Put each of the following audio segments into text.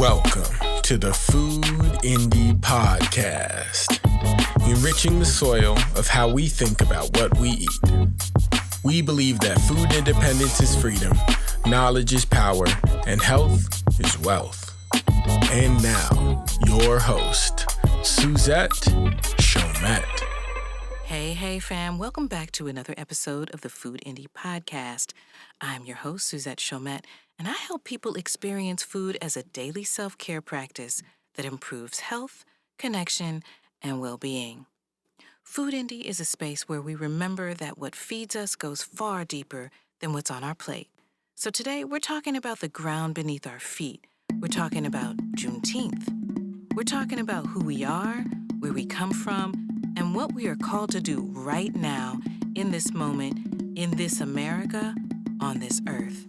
Welcome to the Food Indy Podcast, enriching the soil of how we think about what we eat. We believe that food independence is freedom, knowledge is power, and health is wealth. And now, your host, Suzette Chaumette. Hey fam, welcome back to another episode of the Food Indy Podcast. I'm your host, Suzette Chaumette, and I help people experience food as a daily self-care practice that improves health, connection, and well-being. Food Indy is a space where we remember that what feeds us goes far deeper than what's on our plate. So today, we're talking about the ground beneath our feet. We're talking about Juneteenth. We're talking about who we are, where we come from, and what we are called to do right now, in this moment, in this America, on this earth.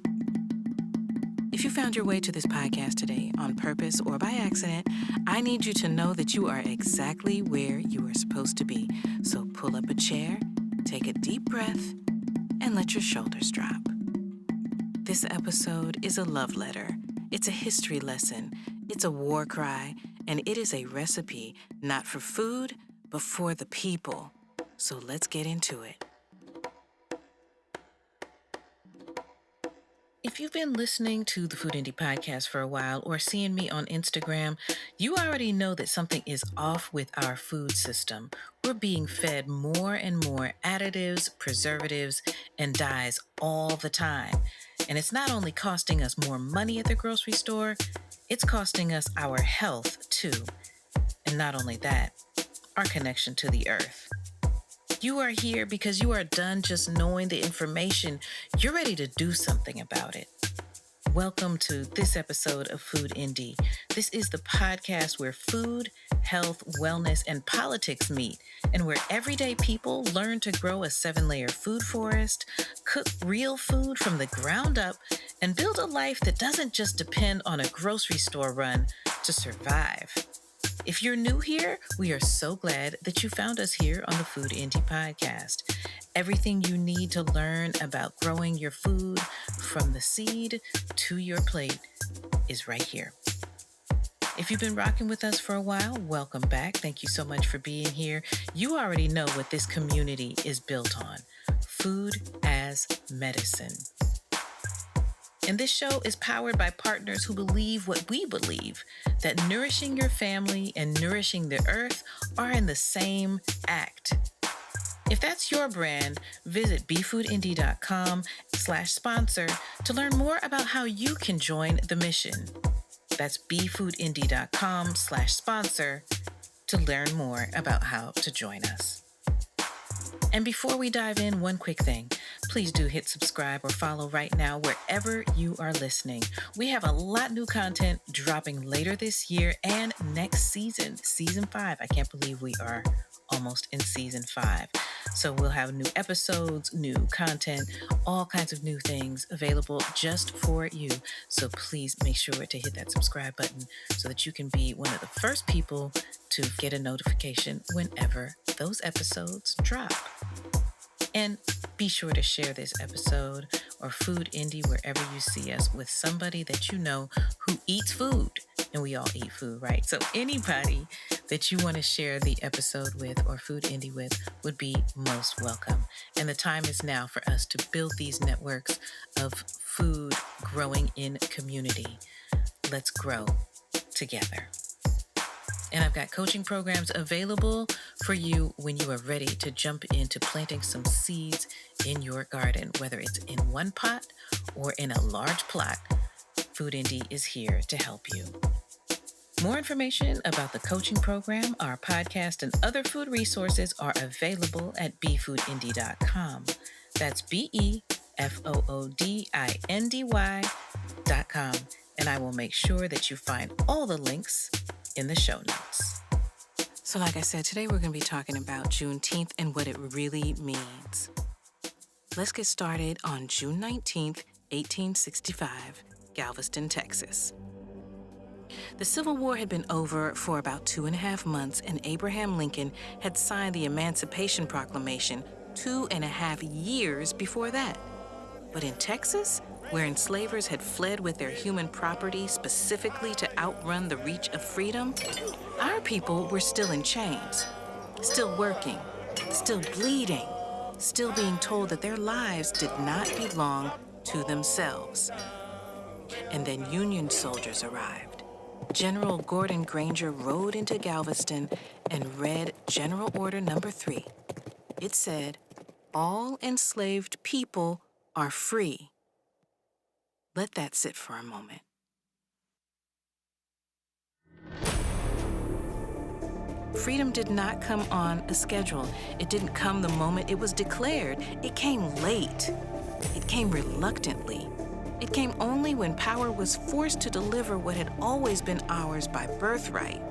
If you found your way to this podcast today on purpose or by accident, I need you to know that you are exactly where you are supposed to be. So pull up a chair, take a deep breath, and let your shoulders drop. This episode is a love letter. It's a history lesson. It's a war cry, and it is a recipe not for food, but for the people. So let's get into it. If you've been listening to the Food Indy Podcast for a while or seeing me on Instagram, you already know that something is off with our food system. We're being fed more and more additives, preservatives, and dyes all the time. And it's not only costing us more money at the grocery store, it's costing us our health too. And not only that, our connection to the earth. You are here because you are done just knowing the information. You're ready to do something about it. Welcome to this episode of Food Indy. This is the podcast where food, health, wellness, and politics meet, and where everyday people learn to grow a 7-layer food forest, cook real food from the ground up, and build a life that doesn't just depend on a grocery store run to survive. If you're new here, we are so glad that you found us here on the Food Indy Podcast. Everything you need to learn about growing your food from the seed to your plate is right here. If you've been rocking with us for a while, welcome back. Thank you so much for being here. You already know what this community is built on: food as medicine. And this show is powered by partners who believe what we believe, that nourishing your family and nourishing the earth are in the same act. If that's your brand, visit befoodindy.com/sponsor to learn more about how you can join the mission. That's befoodindy.com/sponsor to learn more about how to join us. And before we dive in, one quick thing. Please do hit subscribe or follow right now wherever you are listening. We have a lot new content dropping later this year and next season, season 5. I can't believe we are almost in season 5. So we'll have new episodes, new content, all kinds of new things available just for you. So please make sure to hit that subscribe button so that you can be one of the first people to get a notification whenever those episodes drop. And be sure to share this episode or Food Indy wherever you see us with somebody that you know who eats food. And we all eat food, right? So anybody that you want to share the episode with or Food Indy with would be most welcome. And the time is now for us to build these networks of food growing in community. Let's grow together. And I've got coaching programs available for you when you are ready to jump into planting some seeds in your garden, whether it's in one pot or in a large plot. Food Indy is here to help you. More information about the coaching program, our podcast, and other food resources are available at befoodindy.com. That's befoodindy.com. And I will make sure that you find all the links in the show notes. So like I said, today we're going to be talking about Juneteenth and what it really means. Let's get started on June 19th, 1865, Galveston, Texas. The Civil War had been over for about 2.5 months, and Abraham Lincoln had signed the Emancipation Proclamation 2.5 years before that. But in Texas, where enslavers had fled with their human property specifically to outrun the reach of freedom, our people were still in chains, still working, still bleeding, still being told that their lives did not belong to themselves. And then Union soldiers arrived. General Gordon Granger rode into Galveston and read General Order Number 3. It said, "All enslaved people are free." Let that sit for a moment. Freedom did not come on a schedule. It didn't come the moment it was declared. It came late. It came reluctantly. It came only when power was forced to deliver what had always been ours by birthright.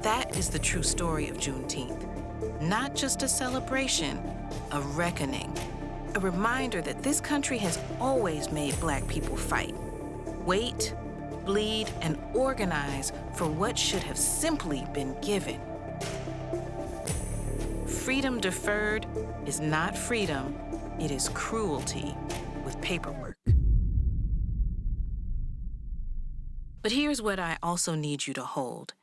That is the true story of Juneteenth. Not just a celebration, a reckoning. A reminder that this country has always made Black people fight, wait, bleed, and organize for what should have simply been given. Freedom deferred is not freedom, it is cruelty with paperwork. But here's what I also need you to hold.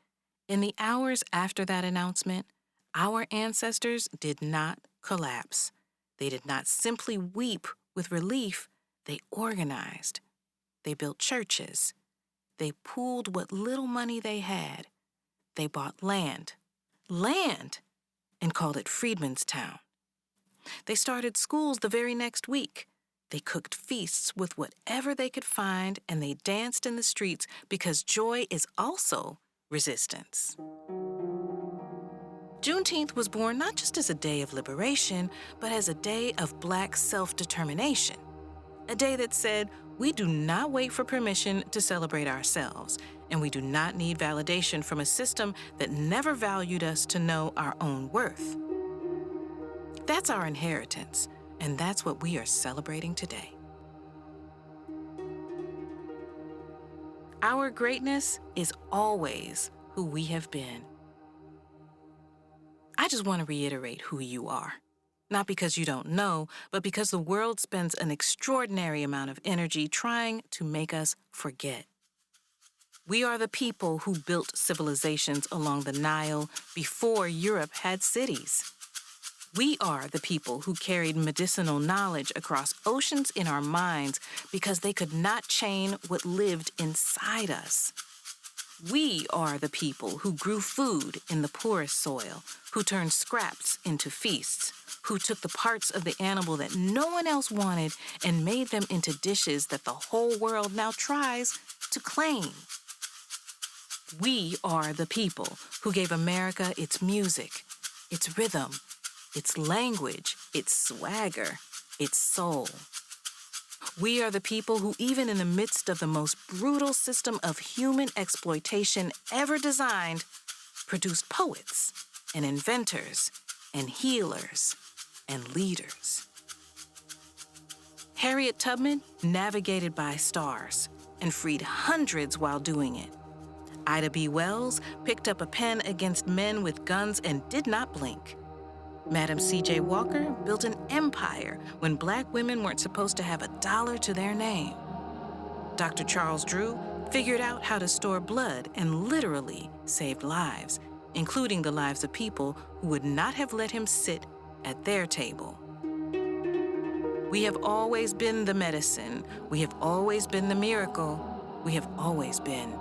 In the hours after that announcement, our ancestors did not collapse. They did not simply weep with relief, they organized. They built churches. They pooled what little money they had. They bought land, and called it Freedman's Town. They started schools the very next week. They cooked feasts with whatever they could find, and they danced in the streets because joy is also resistance. Juneteenth was born not just as a day of liberation, but as a day of Black self-determination. A day that said, we do not wait for permission to celebrate ourselves, and we do not need validation from a system that never valued us to know our own worth. That's our inheritance, and that's what we are celebrating today. Our greatness is always who we have been. I just want to reiterate who you are. Not because you don't know, but because the world spends an extraordinary amount of energy trying to make us forget. We are the people who built civilizations along the Nile before Europe had cities. We are the people who carried medicinal knowledge across oceans in our minds because they could not chain what lived inside us. We are the people who grew food in the poorest soil, who turned scraps into feasts, who took the parts of the animal that no one else wanted and made them into dishes that the whole world now tries to claim. We are the people who gave America its music, its rhythm, its language, its swagger, its soul. We are the people who, even in the midst of the most brutal system of human exploitation ever designed, produced poets and inventors and healers and leaders. Harriet Tubman navigated by stars and freed hundreds while doing it. Ida B. Wells picked up a pen against men with guns and did not blink. Madam C.J. Walker built an empire when Black women weren't supposed to have a dollar to their name. Dr. Charles Drew figured out how to store blood and literally saved lives, including the lives of people who would not have let him sit at their table. We have always been the medicine. We have always been the miracle. We have always been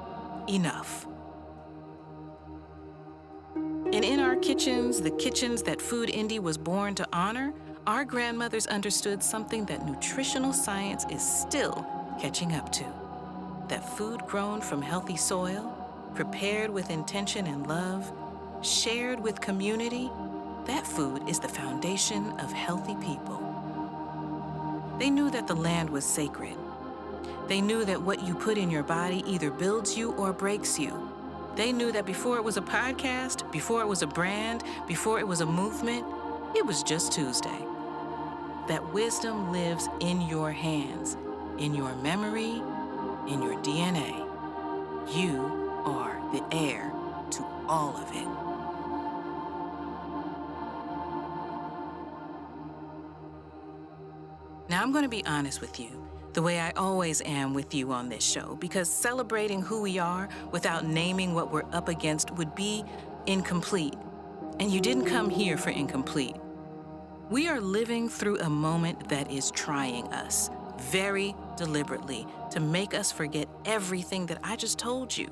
enough. And in our kitchens, the kitchens that Food Indy was born to honor, our grandmothers understood something that nutritional science is still catching up to. That food grown from healthy soil, prepared with intention and love, shared with community, that food is the foundation of healthy people. They knew that the land was sacred. They knew that what you put in your body either builds you or breaks you. They knew that before it was a podcast, before it was a brand, before it was a movement, it was just Tuesday. That wisdom lives in your hands, in your memory, in your DNA. You are the heir to all of it. Now, I'm going to be honest with you, the way I always am with you on this show, because celebrating who we are without naming what we're up against would be incomplete. And you didn't come here for incomplete. We are living through a moment that is trying us, very deliberately, to make us forget everything that I just told you.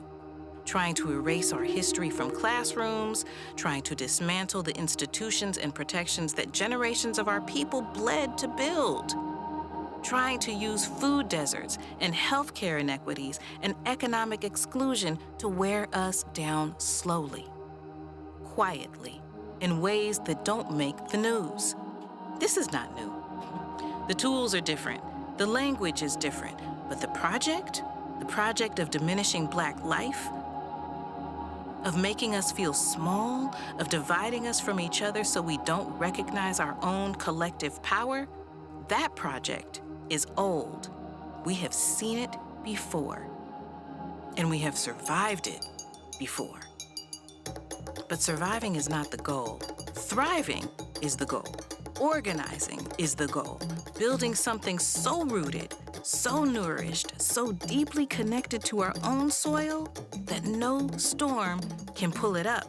Trying to erase our history from classrooms, trying to dismantle the institutions and protections that generations of our people bled to build. Trying to use food deserts and healthcare inequities and economic exclusion to wear us down slowly, quietly, in ways that don't make the news. This is not new. The tools are different, the language is different, but the project of diminishing Black life, of making us feel small, of dividing us from each other so we don't recognize our own collective power, that project is old. We have seen it before, and we have survived it before. But surviving is not the goal. Thriving is the goal. Organizing is the goal. Building something so rooted, so nourished, so deeply connected to our own soil that no storm can pull it up.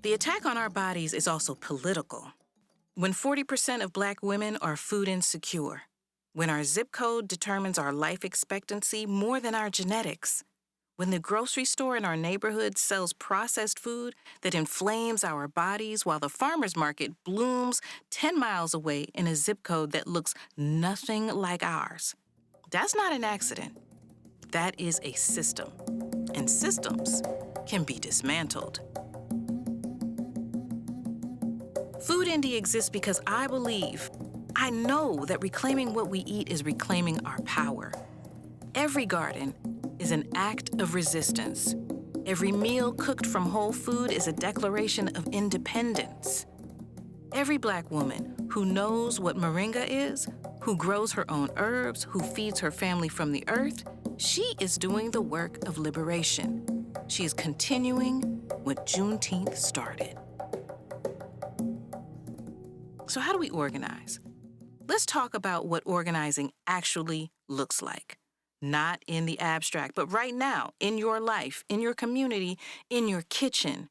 The attack on our bodies is also political. When 40% of Black women are food insecure, when our zip code determines our life expectancy more than our genetics, when the grocery store in our neighborhood sells processed food that inflames our bodies while the farmer's market blooms 10 miles away in a zip code that looks nothing like ours, that's not an accident. That is a system, and systems can be dismantled. Food Indy exists because I know that reclaiming what we eat is reclaiming our power. Every garden is an act of resistance. Every meal cooked from whole food is a declaration of independence. Every Black woman who knows what moringa is, who grows her own herbs, who feeds her family from the earth, she is doing the work of liberation. She is continuing what Juneteenth started. So how do we organize? Let's talk about what organizing actually looks like. Not in the abstract, but right now, in your life, in your community, in your kitchen.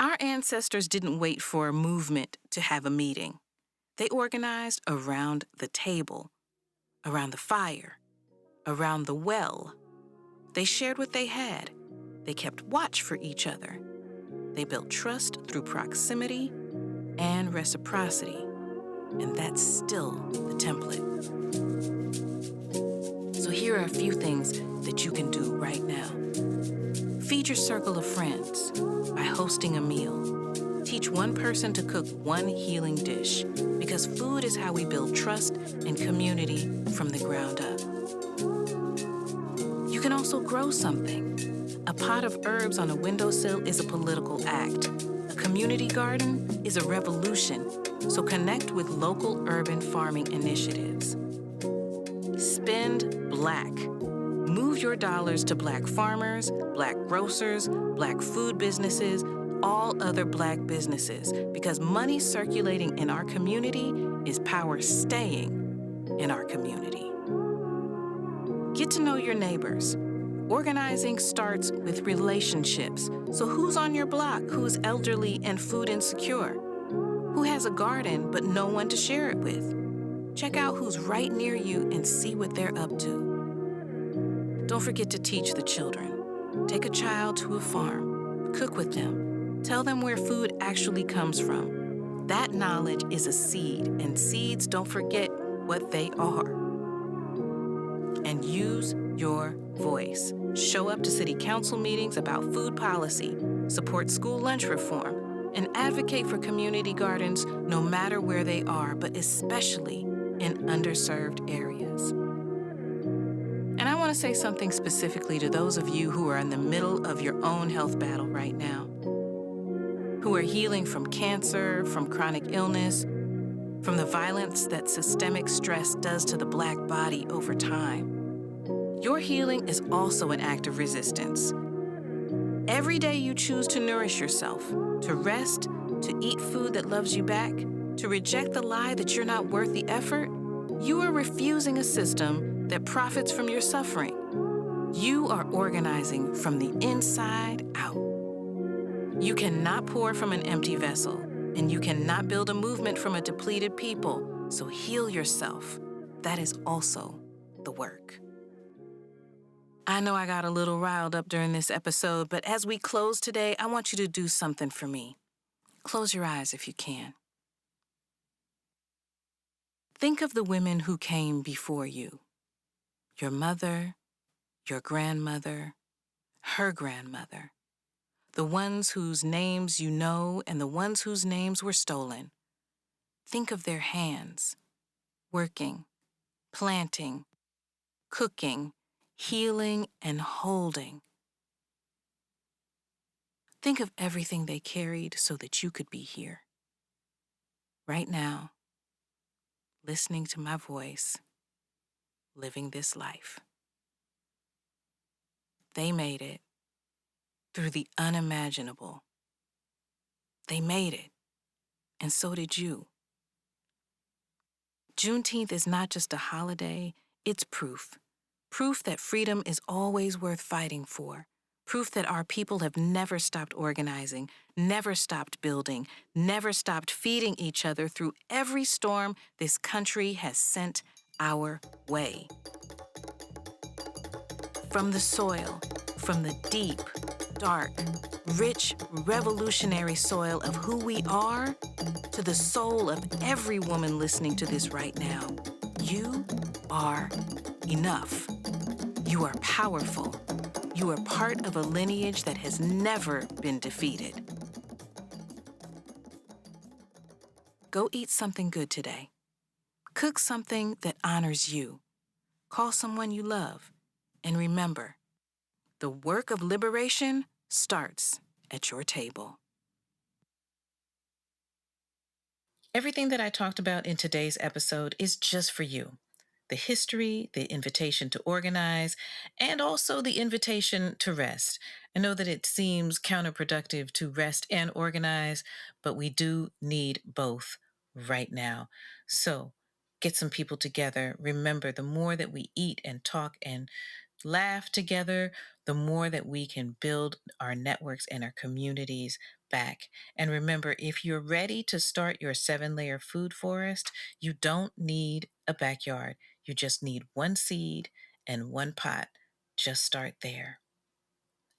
Our ancestors didn't wait for a movement to have a meeting. They organized around the table, around the fire, around the well. They shared what they had. They kept watch for each other. They built trust through proximity and reciprocity. And that's still the template. So here are a few things that you can do right now. Feed your circle of friends by hosting a meal. Teach one person to cook one healing dish, because food is how we build trust and community from the ground up. You can also grow something. A pot of herbs on a windowsill is a political act. A community garden is a revolution. So connect with local urban farming initiatives. Spend Black. Move your dollars to Black farmers, Black grocers, Black food businesses, all other Black businesses, because money circulating in our community is power staying in our community. Get to know your neighbors. Organizing starts with relationships. So who's on your block who's elderly and food insecure? Who has a garden but no one to share it with? Check out who's right near you and see what they're up to. Don't forget to teach the children. Take a child to a farm. Cook with them. Tell them where food actually comes from. That knowledge is a seed, and seeds don't forget what they are. And use your voice. Show up to city council meetings about food policy. Support school lunch reform. And advocate for community gardens no matter where they are, but especially in underserved areas. And I want to say something specifically to those of you who are in the middle of your own health battle right now, who are healing from cancer, from chronic illness, from the violence that systemic stress does to the Black body over time. Your healing is also an act of resistance. Every day you choose to nourish yourself, to rest, to eat food that loves you back, To reject the lie that you're not worth the effort, you are refusing a system that profits from your suffering. You are organizing from the inside out. You cannot pour from an empty vessel, and you cannot build a movement from a depleted people. So heal yourself. That is also the work. I know I got a little riled up during this episode, but as we close today, I want you to do something for me. Close your eyes if you can. Think of the women who came before you. Your mother, your grandmother, her grandmother. The ones whose names you know and the ones whose names were stolen. Think of their hands, working, planting, cooking, healing, and holding. Think of everything they carried so that you could be here. Right now, listening to my voice, living this life. They made it through the unimaginable. They made it, and so did you. Juneteenth is not just a holiday, it's proof. Proof that freedom is always worth fighting for. Proof that our people have never stopped organizing, never stopped building, never stopped feeding each other through every storm this country has sent our way. From the soil, from the deep, dark, rich, revolutionary soil of who we are, to the soul of every woman listening to this right now, you are enough. You are powerful. You are part of a lineage that has never been defeated. Go eat something good today. Cook something that honors you. Call someone you love. And remember, the work of liberation starts at your table. Everything that I talked about in today's episode is just for you. The history, the invitation to organize, and also the invitation to rest. I know that it seems counterproductive to rest and organize, but we do need both right now. So get some people together. Remember, the more that we eat and talk and laugh together, the more that we can build our networks and our communities back. And remember, if you're ready to start your 7-layer food forest, you don't need a backyard. You just need one seed and one pot. Just start there.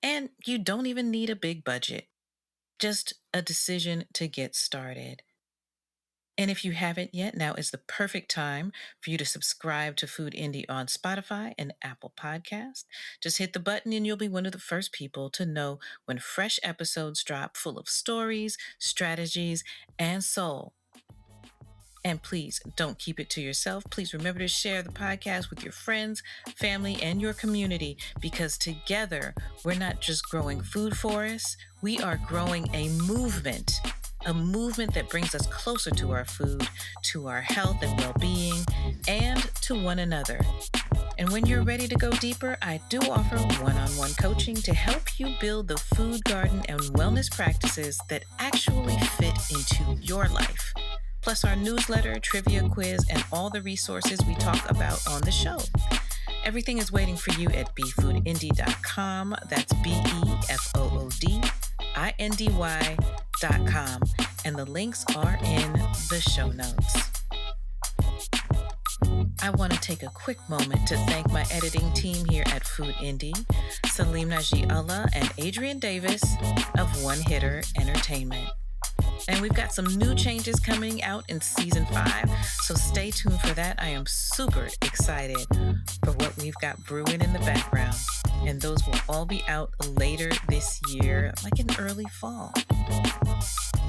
And you don't even need a big budget, just a decision to get started. And if you haven't yet, now is the perfect time for you to subscribe to Food Indy on Spotify and Apple Podcast. Just hit the button and you'll be one of the first people to know when fresh episodes drop full of stories, strategies, and soul. And please don't keep it to yourself. Please remember to share the podcast with your friends, family, and your community, because together we're not just growing food forests, we are growing a movement that brings us closer to our food, to our health and well-being, and to one another. And when you're ready to go deeper, I do offer one-on-one coaching to help you build the food garden and wellness practices that actually fit into your life. Plus our newsletter, trivia quiz, and all the resources we talk about on the show. Everything is waiting for you at befoodindy.com. That's befoodindy.com. And the links are in the show notes. I want to take a quick moment to thank my editing team here at Food Indy, Salim Naji Allah and Adrian Davis of One Hitter Entertainment. And we've got some new changes coming out in season 5, so stay tuned for that. I am super excited for what we've got brewing in the background. And those will all be out later this year, like in early fall.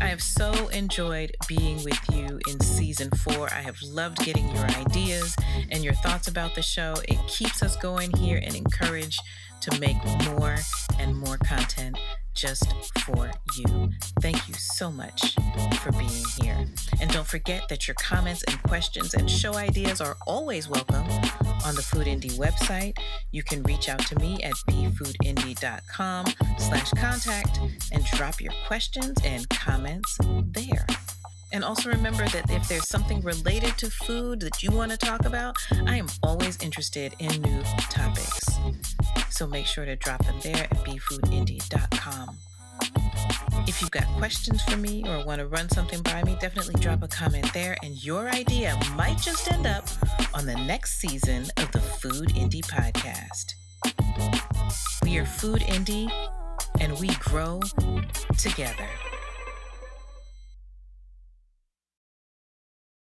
I have so enjoyed being with you in season 4. I have loved getting your ideas and your thoughts about the show. It keeps us going here and encouraged to make more and more content just for you. Thank you so much for being here. And don't forget that your comments and questions and show ideas are always welcome on the Food Indy website. You can reach out to me at befoodindy.com/contact and drop your questions and comments there. And also remember that if there's something related to food that you want to talk about, I am always interested in new topics. So make sure to drop them there at befoodindy.com. If you've got questions for me or want to run something by me, definitely drop a comment there, and your idea might just end up on the next season of the Food Indy Podcast. We are Food Indy, and we grow together.